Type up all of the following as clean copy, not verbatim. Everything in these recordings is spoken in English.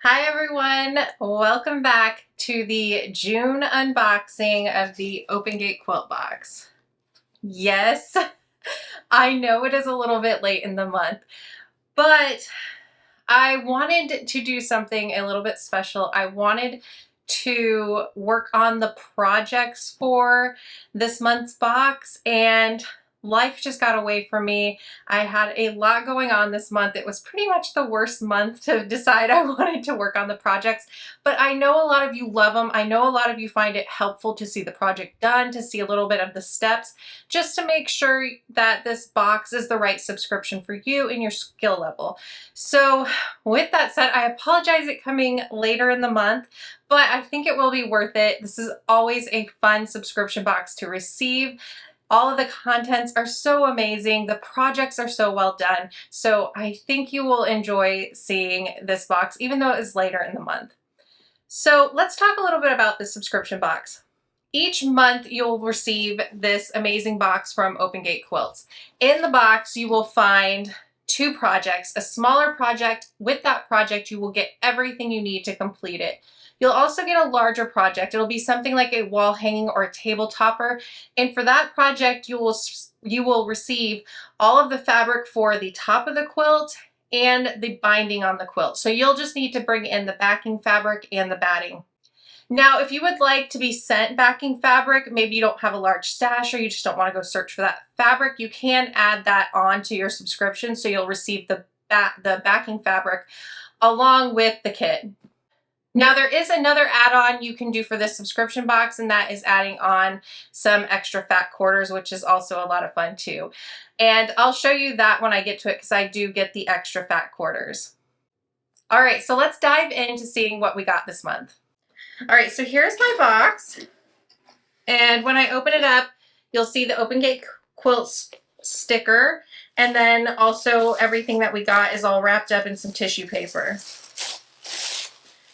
Hi everyone, welcome back to the June unboxing of the Open Gate Quilt box. Yes, I know it is a little bit late in the month, but I wanted to do something a little bit special. I wanted to work on the projects for this month's box, and life just got away from me. I had a lot going on this month. It was pretty much the worst month to decide I wanted to work on the projects, but I know a lot of you love them. I know a lot of you find it helpful to see the project done, to see a little bit of the steps, just to make sure that this box is the right subscription for you and your skill level. So with that said, I apologize it coming later in the month, but I think it will be worth it. This is always a fun subscription box to receive. All of the contents are so amazing. The projects are so well done. So I think you will enjoy seeing this box, even though it is later in the month. So let's talk a little bit about the subscription box. Each month you'll receive this amazing box from Open Gate Quilts. In the box you will find two projects, a smaller project. With that project you will get everything you need to complete it. You'll also get a larger project. It'll be something like a wall hanging or a table topper. And for that project, you will receive all of the fabric for the top of the quilt and the binding on the quilt. So you'll just need to bring in the backing fabric and the batting. Now, if you would like to be sent backing fabric, maybe you don't have a large stash or you just don't want to go search for that fabric, you can add that on to your subscription. So you'll receive the backing fabric along with the kit. Now there is another add-on you can do for this subscription box, and that is adding on some extra fat quarters, which is also a lot of fun too. And I'll show you that when I get to it because I do get the extra fat quarters. All right, so let's dive into seeing what we got this month. All right, so here's my box. And when I open it up, you'll see the Open Gate Quilts sticker, and then also everything that we got is all wrapped up in some tissue paper.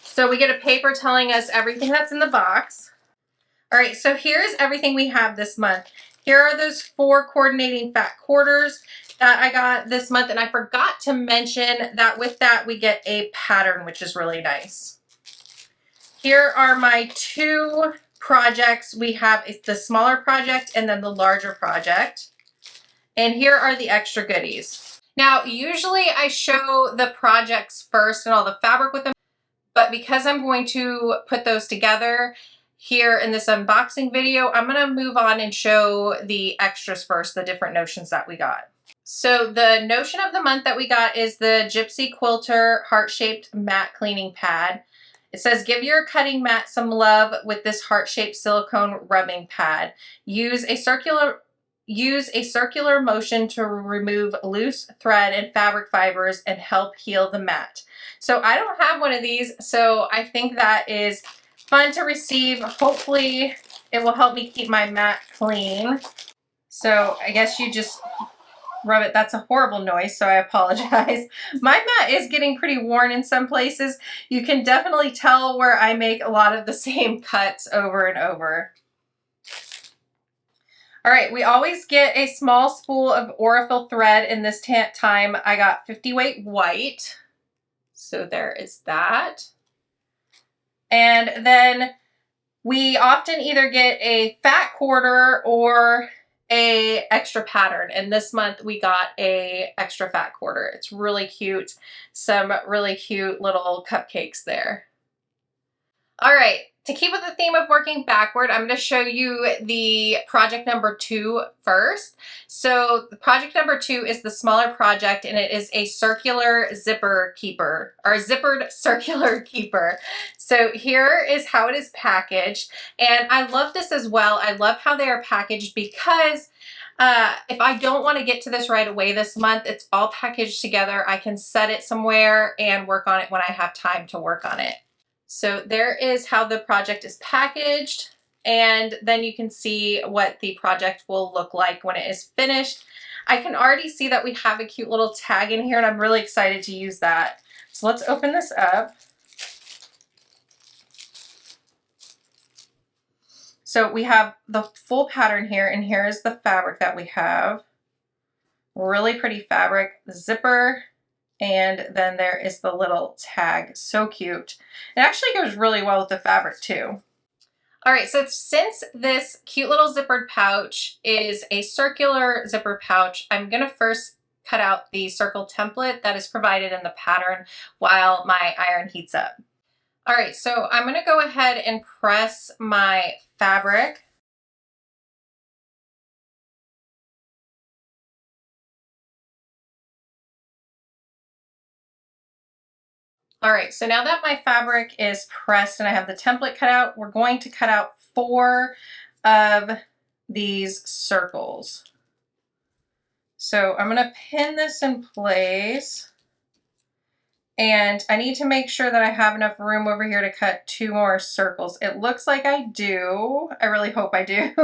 So we get a paper telling us everything that's in the box. All right, so here's everything we have this month. Here are those 4 coordinating fat quarters that I got this month, and I forgot to mention that with that we get a pattern, which is really nice. Here are my 2 projects. We have the smaller project and then the larger project. And here are the extra goodies. Now, usually I show the projects first and all the fabric with them, but because I'm going to put those together here in this unboxing video, I'm going to move on and show the extras first, the different notions that we got. So the notion of the month that we got is the Gypsy Quilter heart-shaped mat cleaning pad. It says, give your cutting mat some love with this heart-shaped silicone rubbing pad. Use a circular motion to remove loose thread and fabric fibers and help heal the mat. So I don't have one of these, so I think that is fun to receive. Hopefully it will help me keep my mat clean. So I guess you just rub it. That's a horrible noise, so I apologize. My mat is getting pretty worn in some places. You can definitely tell where I make a lot of the same cuts over and over. All right, we always get a small spool of Aurifil thread. In this time, I got 50 weight white. So there is that. And then we often either get a fat quarter or a extra pattern. And this month we got a extra fat quarter. It's really cute. Some really cute little cupcakes there. All right. To keep with the theme of working backward, I'm going to show you the project number 2 first. So the project number 2 is the smaller project, and it is a circular zipper keeper, or zippered circular keeper. So here is how it is packaged, and I love this as well. I love how they are packaged because if I don't want to get to this right away this month, it's all packaged together. I can set it somewhere and work on it when I have time to work on it. So there is how the project is packaged, and then you can see what the project will look like when it is finished. I can already see that we have a cute little tag in here, and I'm really excited to use that. So let's open this up. So we have the full pattern here, and here is the fabric that we have. Really pretty fabric, the zipper, And then there is the little tag, so cute. It actually goes really well with the fabric too. All right, so since this cute little zippered pouch is a circular zipper pouch, I'm gonna first cut out the circle template that is provided in the pattern while my iron heats up. All right, so I'm gonna go ahead and press my fabric. All right, so now that my fabric is pressed and I have the template cut out, we're going to cut out 4 of these circles. So I'm gonna pin this in place, and I need to make sure that I have enough room over here to cut 2 more circles. It looks like I do. I really hope I do.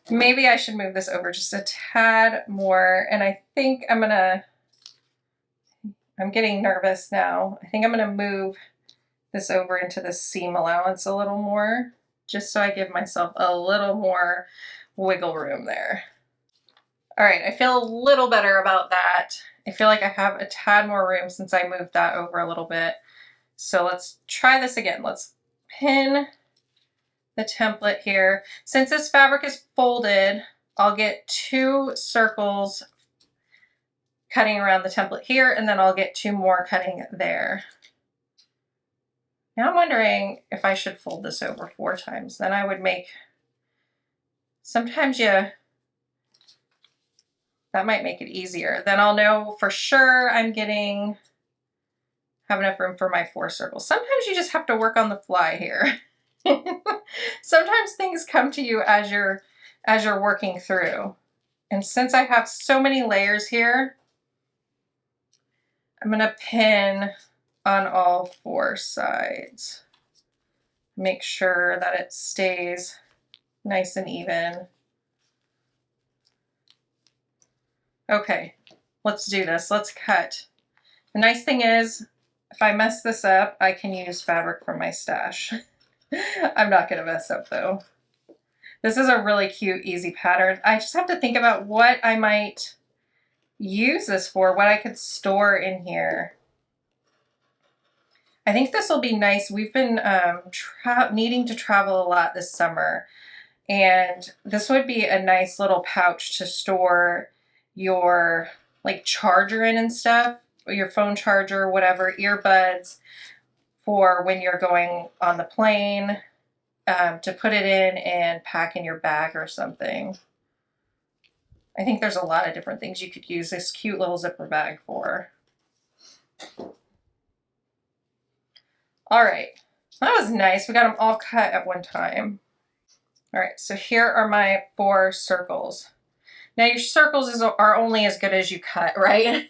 Maybe I should move this over just a tad more, and I think I'm getting nervous now. I think I'm gonna move this over into the seam allowance a little more, just so I give myself a little more wiggle room there. All right, I feel a little better about that. I feel like I have a tad more room since I moved that over a little bit. So let's try this again. Let's pin the template here. Since this fabric is folded, I'll get 2 circles cutting around the template here, and then I'll get 2 more cutting there. Now I'm wondering if I should fold this over 4 times. Then I would make, sometimes that might make it easier. Then I'll know for sure I'm have enough room for my 4 circles. Sometimes you just have to work on the fly here. Sometimes things come to you as you're working through. And since I have so many layers here, I'm gonna pin on all 4 sides. Make sure that it stays nice and even. Okay, let's do this. Let's cut. The nice thing is, if I mess this up, I can use fabric from my stash. I'm not gonna mess up though. This is a really cute, easy pattern. I just have to think about what I might use this for, what I could store in here. I think this will be nice. We've been needing to travel a lot this summer, and this would be a nice little pouch to store your like charger in and stuff, or your phone charger, whatever, earbuds, for when you're going on the plane, to put it in and pack in your bag or something. I think there's a lot of different things you could use this cute little zipper bag for. All right, that was nice. We got them all cut at one time. All right, so here are my 4 circles. Now your circles are only as good as you cut, right?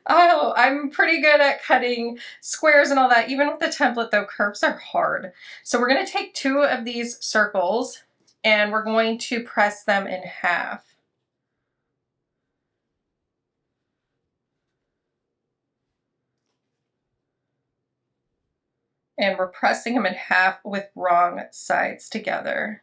Oh, I'm pretty good at cutting squares and all that. Even with the template though, curves are hard. So we're gonna take 2 of these circles and we're going to press them in half. And we're pressing them in half with wrong sides together.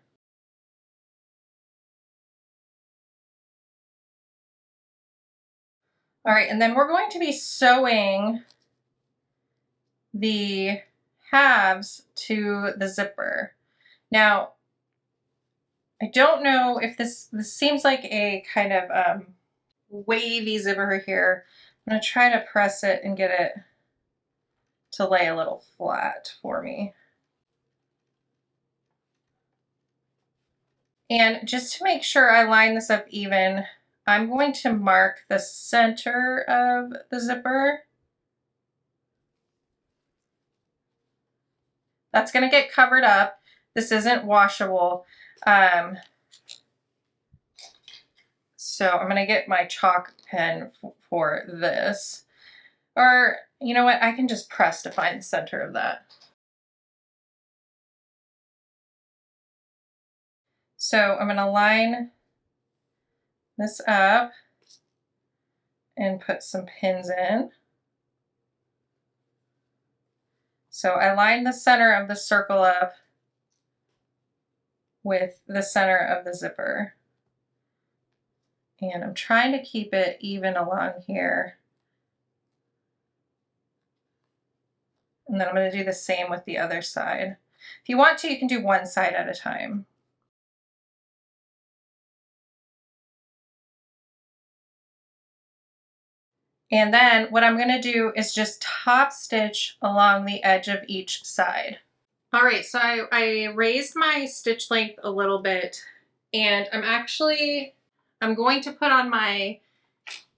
All right, and then we're going to be sewing the halves to the zipper. Now, I don't know if this seems like a kind of wavy zipper here. I'm gonna try to press it and get it to lay a little flat for me. And just to make sure I line this up even, I'm going to mark the center of the zipper. That's going to get covered up. This isn't washable. So I'm going to get my chalk pen for this. Or, you know what, I can just press to find the center of that. So I'm going to line this up and put some pins in. So I lined the center of the circle up with the center of the zipper. And I'm trying to keep it even along here. And then I'm going to do the same with the other side. If you want to, you can do one side at a time. And then what I'm going to do is just top stitch along the edge of each side. All right, so I raised my stitch length a little bit, and I'm going to put on my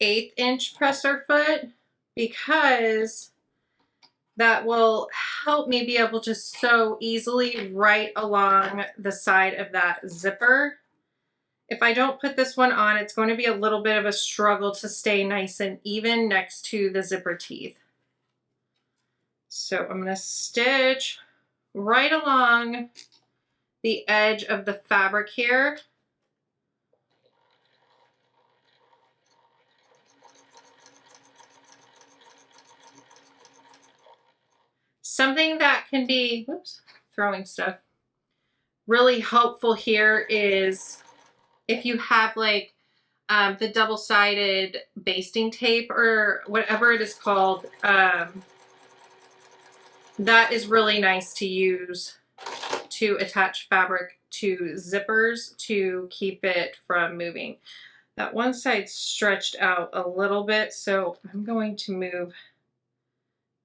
1/8 inch presser foot because that will help me be able to sew easily right along the side of that zipper. If I don't put this one on, it's going to be a little bit of a struggle to stay nice and even next to the zipper teeth. So I'm going to stitch right along the edge of the fabric here. Something that can be, oops, throwing stuff, really helpful here is if you have like the double-sided basting tape or whatever it is called, that is really nice to use to attach fabric to zippers to keep it from moving. That one side stretched out a little bit, so I'm going to move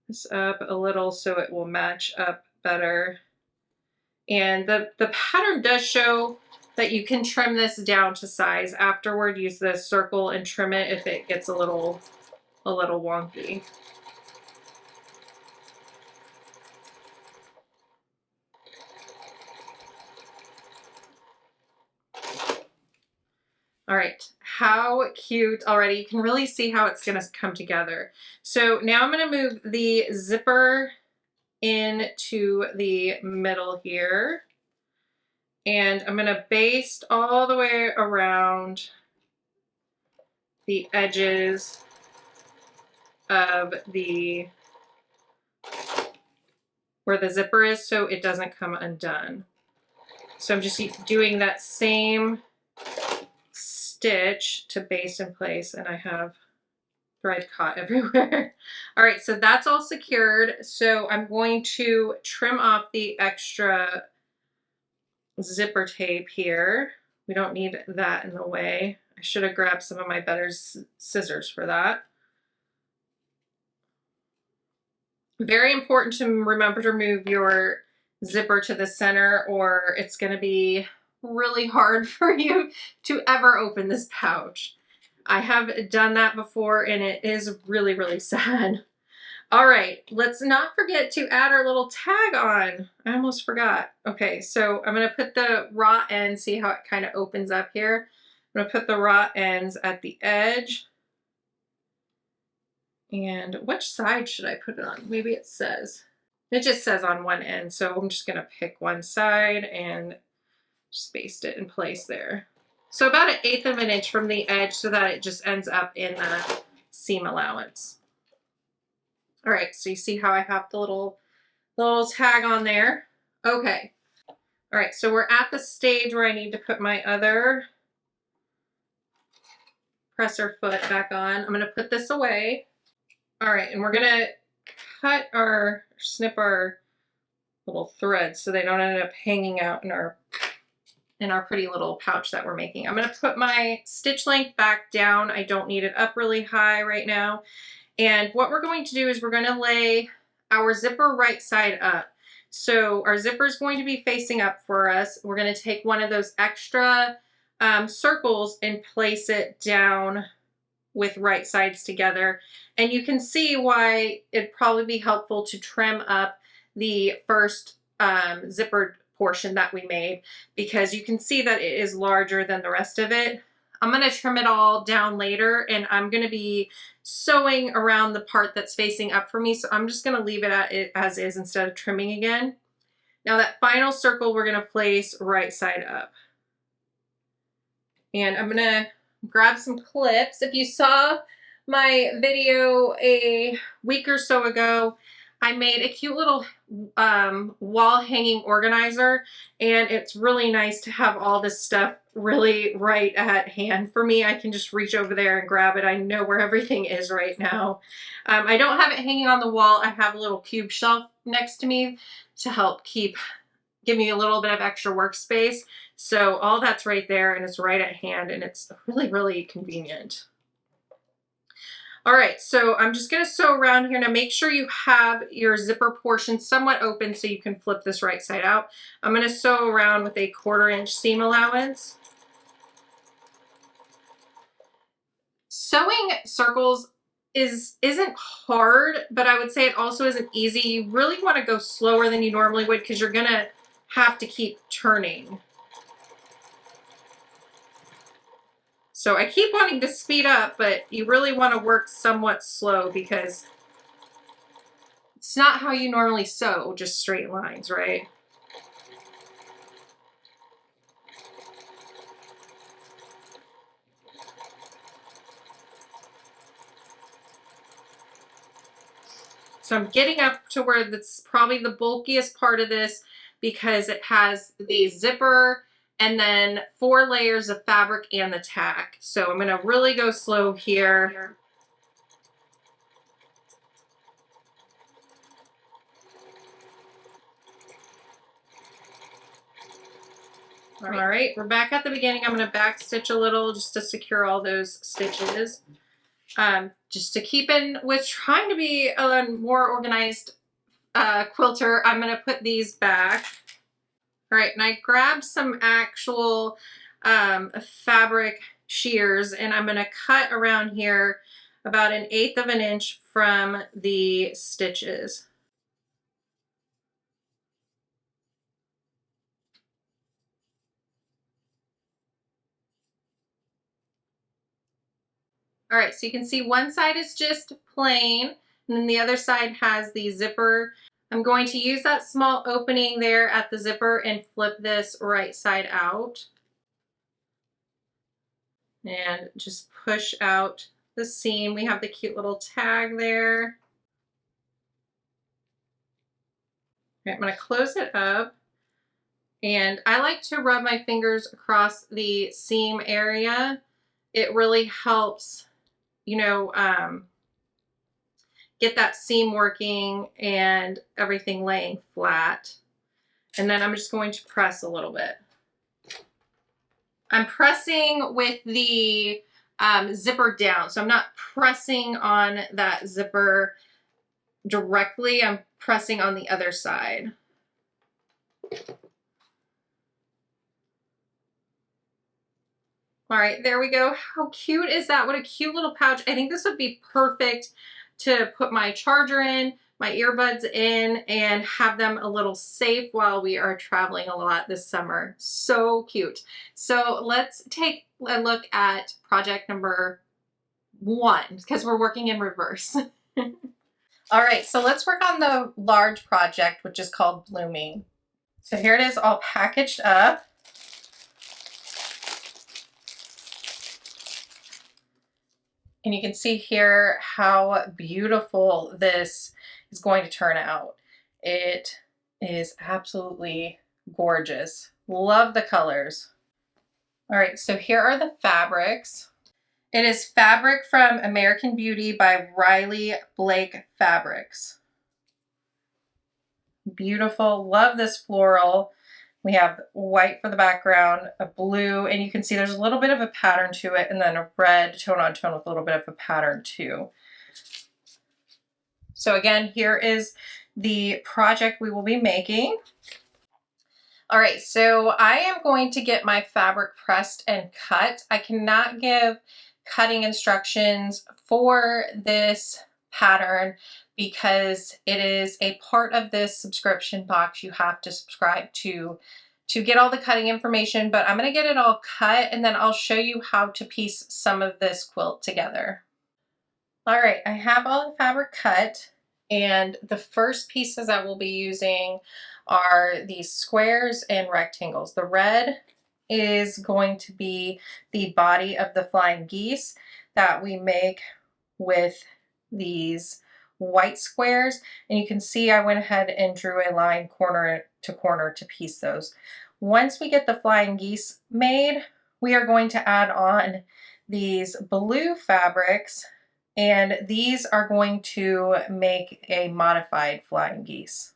this up a little so it will match up better. And the pattern does show that you can trim this down to size afterward. Use the circle and trim it if it gets a little wonky. All right, how cute already. You can really see how it's gonna come together. So now I'm gonna move the zipper into the middle here. And I'm gonna baste all the way around the edges of where the zipper is so it doesn't come undone. So I'm just doing that same stitch to baste in place, and I have thread caught everywhere. All right, so that's all secured. So I'm going to trim off the extra zipper tape here. We don't need that in the way. I should have grabbed some of my better scissors for that. Very important to remember to move your zipper to the center or it's going to be really hard for you to ever open this pouch. I have done that before and it is really, really sad. All right, let's not forget to add our little tag on. I almost forgot. Okay, so I'm going to put the raw end, see how it kind of opens up here. I'm going to put the raw ends at the edge. And which side should I put it on? Maybe it says. It just says on one end, so I'm just going to pick one side and just baste it in place there. So about 1/8 of an inch from the edge so that it just ends up in the seam allowance. All right, so you see how I have the little tag on there? Okay. All right, so we're at the stage where I need to put my other presser foot back on. I'm going to put this away. All right, and we're going to snip our little threads so they don't end up hanging out in our pretty little pouch that we're making. I'm going to put my stitch length back down. I don't need it up really high right now. And what we're going to do is we're going to lay our zipper right side up. So our zipper is going to be facing up for us. We're going to take one of those extra circles and place it down with right sides together. And you can see why it'd probably be helpful to trim up the first zippered portion that we made, because you can see that it is larger than the rest of it. I'm going to trim it all down later, and I'm going to be sewing around the part that's facing up for me, so I'm just going to leave it as is instead of trimming again. Now that final circle we're going to place right side up. And I'm going to grab some clips. If you saw my video a week or so ago, I made a cute little wall hanging organizer, and it's really nice to have all this stuff really right at hand for me. I can just reach over there and grab it. I know where everything is right now. I don't have it hanging on the wall. I have a little cube shelf next to me to help give me a little bit of extra workspace. So all that's right there, and it's right at hand, and it's really, really convenient. All right, so I'm just gonna sew around here. Now make sure you have your zipper portion somewhat open so you can flip this right side out. I'm gonna sew around with a 1/4 inch seam allowance. Sewing circles isn't hard, but I would say it also isn't easy. You really want to go slower than you normally would because you're gonna have to keep turning. So I keep wanting to speed up, but you really want to work somewhat slow because it's not how you normally sew, just straight lines, right? So I'm getting up to where that's probably the bulkiest part of this because it has the zipper and then 4 layers of fabric and the tack. So I'm gonna really go slow here. All right, we're back at the beginning. I'm gonna back stitch a little just to secure all those stitches. Just to keep in with trying to be a more organized quilter, I'm gonna put these back. All right, and I grabbed some actual fabric shears, and I'm gonna cut around here about 1/8 of an inch from the stitches. All right, so you can see one side is just plain, and then the other side has the zipper. I'm going to use that small opening there at the zipper and flip this right side out. And just push out the seam. We have the cute little tag there. Okay, I'm going to close it up. And I like to rub my fingers across the seam area. It really helps, you know, get that seam working and everything laying flat. And then I'm just going to press a little bit. I'm pressing with the zipper down, so I'm not pressing on that zipper directly. I'm pressing on the other side. All right, there we go. How cute is that? What a cute little pouch. I think this would be perfect to put my charger in, my earbuds in, and have them a little safe while we are traveling a lot this summer. So cute. So let's take a look at project number 1 because we're working in reverse. All right, so let's work on the large project, which is called blooming. So here it is all packaged up. And you can see here how beautiful this is going to turn out. It is absolutely gorgeous. Love the colors. All right, so here are the fabrics. It is fabric from American Beauty by Riley Blake Fabrics. Beautiful, love this floral. We have white for the background, a blue, and you can see there's a little bit of a pattern to it, and then a red tone on tone with a little bit of a pattern too. So again, here is the project we will be making. All right, so I am going to get my fabric pressed and cut. I cannot give cutting instructions for this pattern because it is a part of this subscription box you have to subscribe to get all the cutting information, but I'm going to get it all cut and then I'll show you how to piece some of this quilt together. All right, I have all the fabric cut, and the first pieces I will be using are these squares and rectangles. The red is going to be the body of the flying geese that we make with these white squares, and you can see I went ahead and drew a line corner to piece those. Once we get the flying geese made, we are going to add on these blue fabrics, and these are going to make a modified flying geese.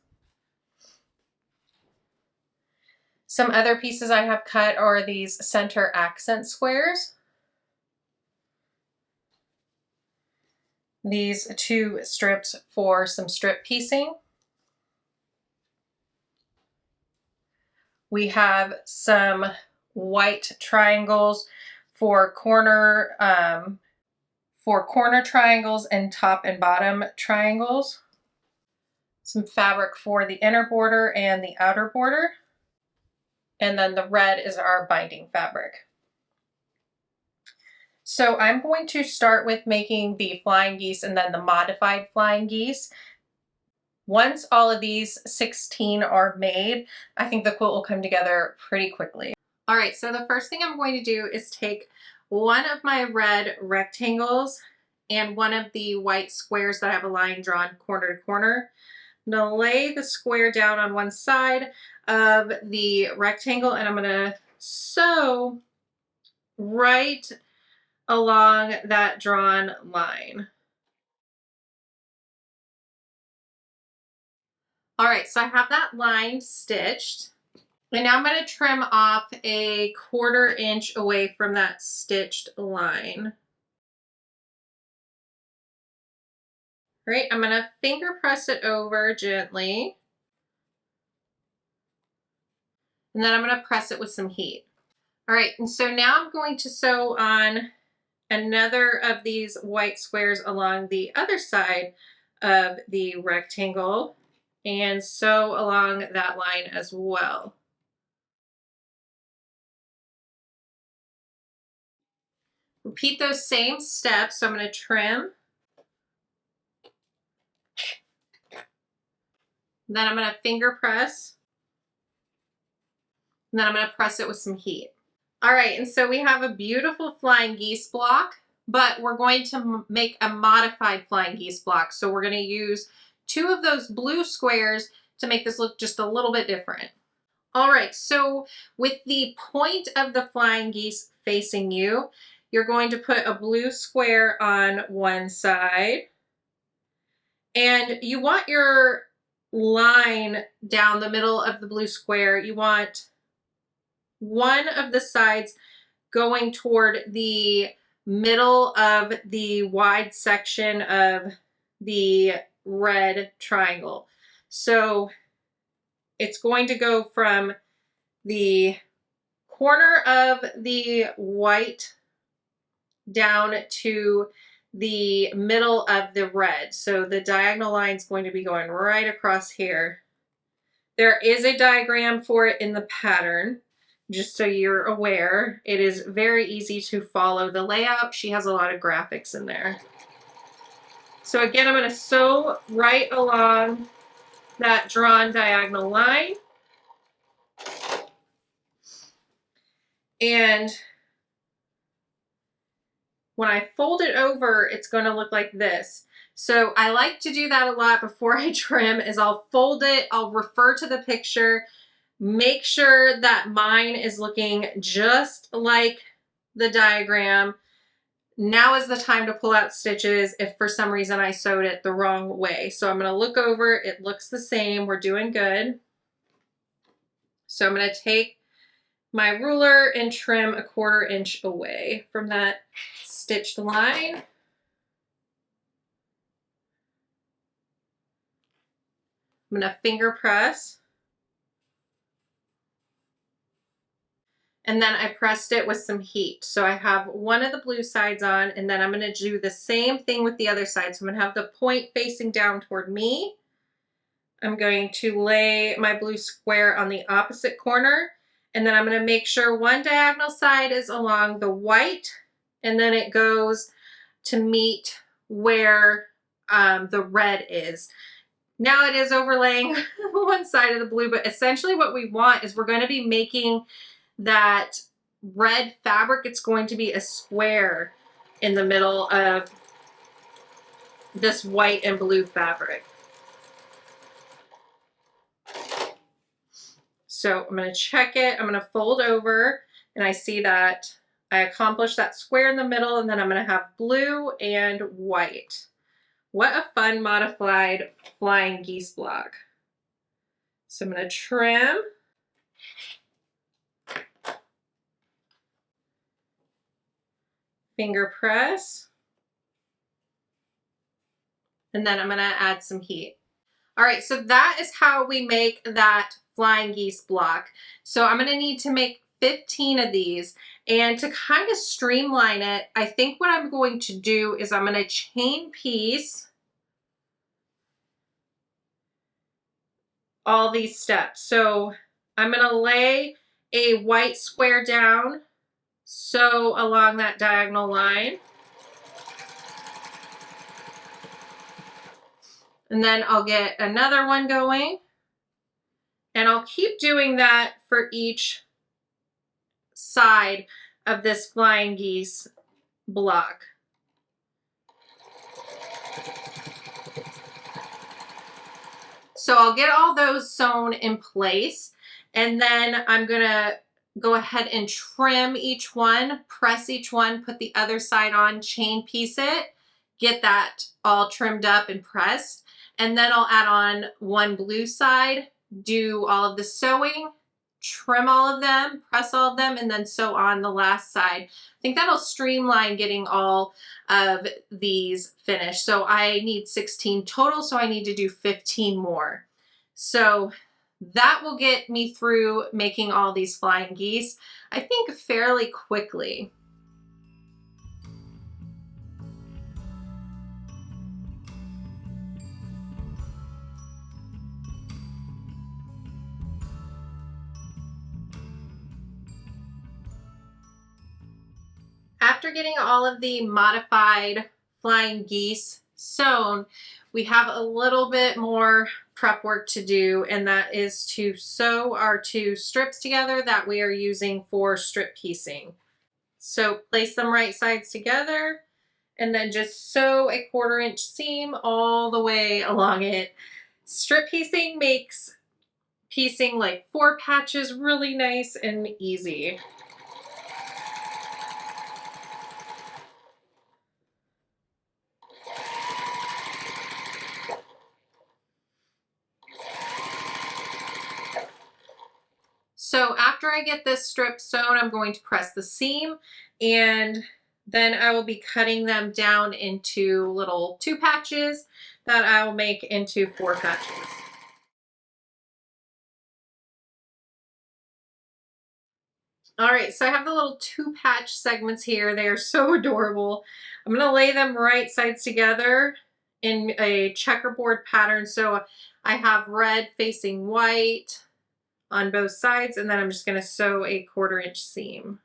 Some other pieces I have cut are these center accent squares. These 2 strips for some strip piecing. We have some white triangles for corner triangles and top and bottom triangles. Some fabric for the inner border and the outer border. And then the red is our binding fabric. So I'm going to start with making the flying geese and then the modified flying geese. Once all of these 16 are made, I think the quilt will come together pretty quickly. All right, so the first thing I'm going to do is take one of my red rectangles and one of the white squares that I have a line drawn corner to corner. I'm gonna lay the square down on one side of the rectangle, and I'm gonna sew right along that drawn line. All right, so I have that line stitched, and now I'm going to trim off a 1/4 inch away from that stitched line. All right, I'm going to finger press it over gently, and then I'm going to press it with some heat. All right, and so now I'm going to sew on another of these white squares along the other side of the rectangle and sew along that line as well. Repeat those same steps. So I'm going to trim. Then I'm going to finger press. And then I'm going to press it with some heat. All right, and so we have a beautiful flying geese block, but we're going to make a modified flying geese block. So we're going to use 2 of those blue squares to make this look just a little bit different. All right, so with the point of the flying geese facing you, you're going to put a blue square on one side, and you want your line down the middle of the blue square. You want one of the sides going toward the middle of the wide section of the red triangle. So it's going to go from the corner of the white down to the middle of the red. So the diagonal line is going to be going right across here. There is a diagram for it in the pattern, just so you're aware. It is very easy to follow the layout. She has a lot of graphics in there. So again, I'm going to sew right along that drawn diagonal line. And when I fold it over, it's going to look like this. So I like to do that a lot before I trim, is I'll fold it, I'll refer to the picture, make sure that mine is looking just like the diagram. Now is the time to pull out stitches if for some reason I sewed it the wrong way. So I'm going to look over, it looks the same, we're doing good. So I'm going to take my ruler and trim a 1/4 inch away from that stitched line. I'm going to finger press. And then I pressed it with some heat. So I have one of the blue sides on, and then I'm going to do the same thing with the other side. So I'm going to have the point facing down toward me. I'm going to lay my blue square on the opposite corner, and then I'm going to make sure one diagonal side is along the white, and then it goes to meet where the red is. Now it is overlaying one side of the blue, but essentially what we want is we're going to be making that red fabric. It's going to be a square in the middle of this white and blue fabric. So I'm going to check it. I'm going to fold over, and I see that I accomplished that square in the middle, and then I'm going to have blue and white. What a fun modified flying geese block. So I'm going to trim. Finger press. And then I'm going to add some heat. All right, so that is how we make that flying geese block. So I'm going to need to make 15 of these, and to kind of streamline it, I think what I'm going to do is I'm going to chain piece all these steps. So I'm going to lay a white square down, sew along that diagonal line, and then I'll get another one going, and I'll keep doing that for each side of this flying geese block. So I'll get all those sewn in place, and then I'm gonna go ahead and trim each one, press each one, put the other side on, chain piece it, get that all trimmed up and pressed, and then I'll add on one blue side, do all of the sewing, trim all of them, press all of them, and then sew on the last side. I think that'll streamline getting all of these finished. So I need 16 total, so I need to do 15 more. So that will get me through making all these flying geese, I think, fairly quickly. After getting all of the modified flying geese sewn, we have a little bit more prep work to do, and that is to sew our two strips together that we are using for strip piecing. So place them right sides together, and then just sew a 1/4 inch seam all the way along it. Strip piecing makes piecing like 4 patches really nice and easy. So after I get this strip sewn, I'm going to press the seam, and then I will be cutting them down into little 2 patches that I will make into 4 patches. All right, so I have the little 2 patch segments here. They are so adorable. I'm gonna lay them right sides together in a checkerboard pattern. So I have red facing white on both sides, and then I'm just going to sew a 1/4 inch seam.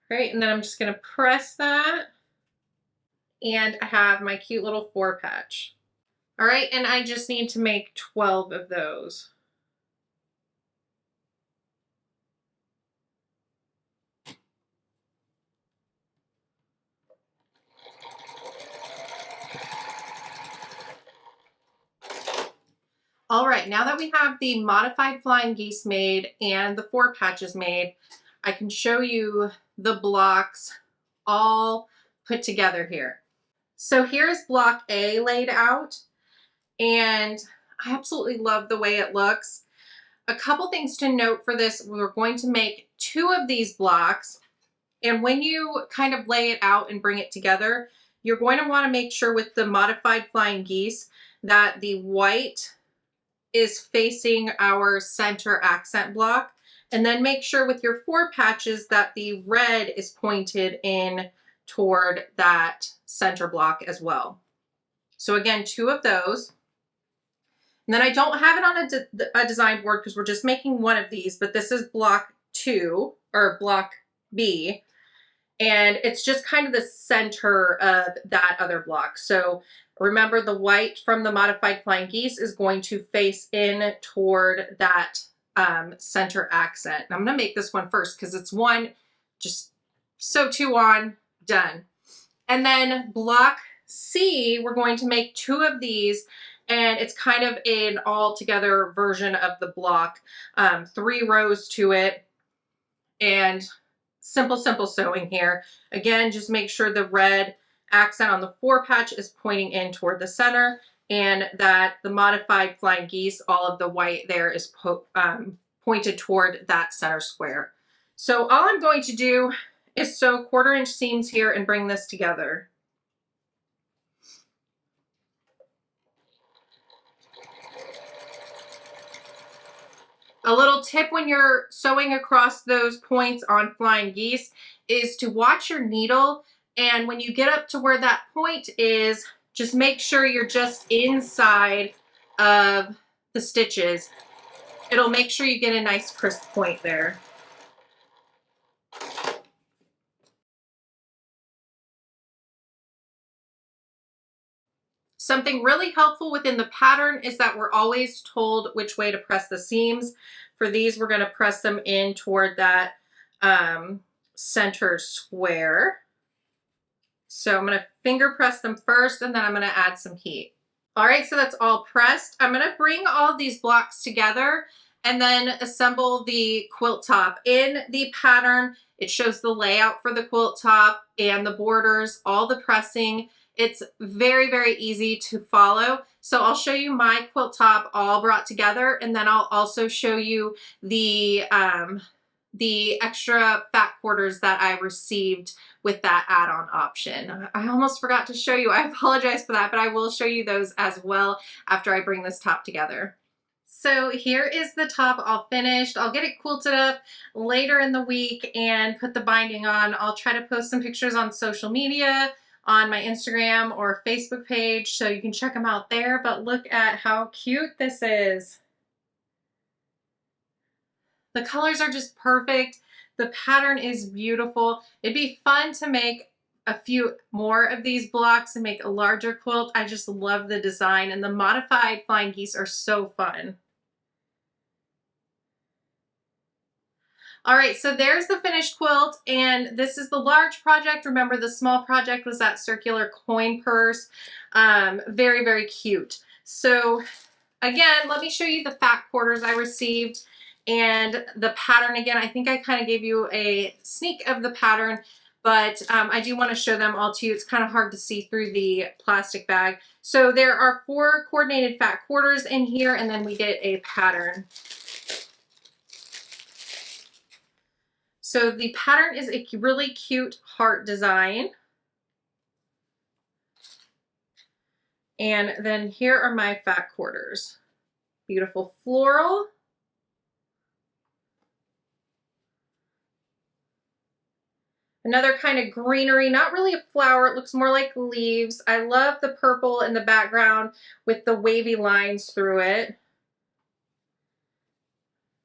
Great, and then I'm just going to press that, and I have my cute little 4 patch. All right, and I just need to make 12 of those. All right, now that we have the modified flying geese made and the 4 patches made, I can show you the blocks all put together here. So here's block A laid out, and I absolutely love the way it looks. A couple things to note for this: we're going to make 2 of these blocks, and when you kind of lay it out and bring it together, you're going to want to make sure with the modified flying geese that the white is facing our center accent block, and then make sure with your 4 patches that the red is pointed in toward that center block as well. So again, 2 of those. And then I don't have it on a design board because we're just making 1 of these, but this is block 2 or block B, and it's just kind of the center of that other block. So Remember, the white from the modified flying geese is going to face in toward that center accent. And I'm going to make this one first because it's one, just sew 2 on, done. And then block C, we're going to make 2 of these, and it's kind of an all together version of the block. 3 rows to it, and simple sewing here. Again, just make sure the red accent on the 4 patch is pointing in toward the center, and that the modified flying geese, all of the white there is pointed toward that center square. So all I'm going to do is sew 1/4 inch seams here and bring this together. A little tip when you're sewing across those points on flying geese is to watch your needle, and when you get up to where that point is, just make sure you're just inside of the stitches. It'll make sure you get a nice crisp point there. Something really helpful within the pattern is that we're always told which way to press the seams. For these, we're going to press them in toward that center square. So I'm going to finger press them first, and then I'm going to add some heat. All right, so that's all pressed. I'm going to bring all these blocks together and then assemble the quilt top. In the pattern, it shows the layout for the quilt top and the borders, all the pressing. It's very, very easy to follow. So I'll show you my quilt top all brought together, and then I'll also show you the extra fat quarters that I received with that add-on option. I almost forgot to show you. I apologize for that, but I will show you those as well after I bring this top together. So here is the top all finished. I'll get it quilted up later in the week and put the binding on. I'll try to post some pictures on social media, on my Instagram or Facebook page, so you can check them out there. But look at how cute this is. The colors are just perfect. The pattern is beautiful. It'd be fun to make a few more of these blocks and make a larger quilt. I just love the design, and the modified flying geese are so fun. All right, so there's the finished quilt, and this is the large project. Remember, the small project was that circular coin purse. Very, very cute. So again, let me show you the fat quarters I received and the pattern. Again, I think I kind of gave you a sneak of the pattern, but I do want to show them all to you. It's kind of hard to see through the plastic bag. So there are 4 coordinated fat quarters in here, and then we get a pattern. So the pattern is a really cute heart design. And then here are my fat quarters. Beautiful floral. Another kind of greenery, not really a flower, it looks more like leaves. I love the purple in the background with the wavy lines through it.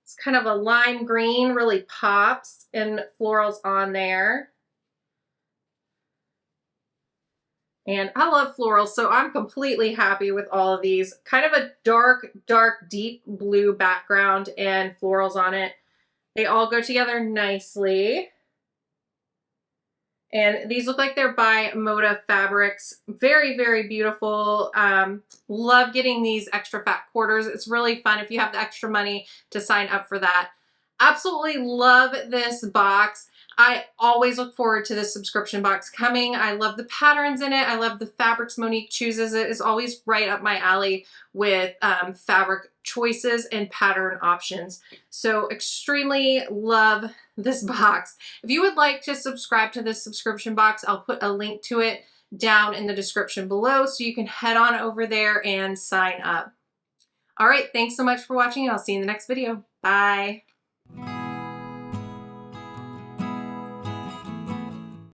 It's kind of a lime green, really pops, and florals on there. And I love florals, so I'm completely happy with all of these. Kind of a dark, deep blue background and florals on it. They all go together nicely. And these look like they're by Moda Fabrics. Very, very beautiful. Love getting these extra fat quarters. It's really fun if you have the extra money to sign up for that. Absolutely love this box. I always look forward to this subscription box coming. I love the patterns in it. I love the fabrics Monique chooses. It is always right up my alley with fabric choices and pattern options. So extremely love this box. If you would like to subscribe to this subscription box, I'll put a link to it down in the description below, so you can head on over there and sign up. All right, thanks so much for watching, and I'll see you in the next video. Bye.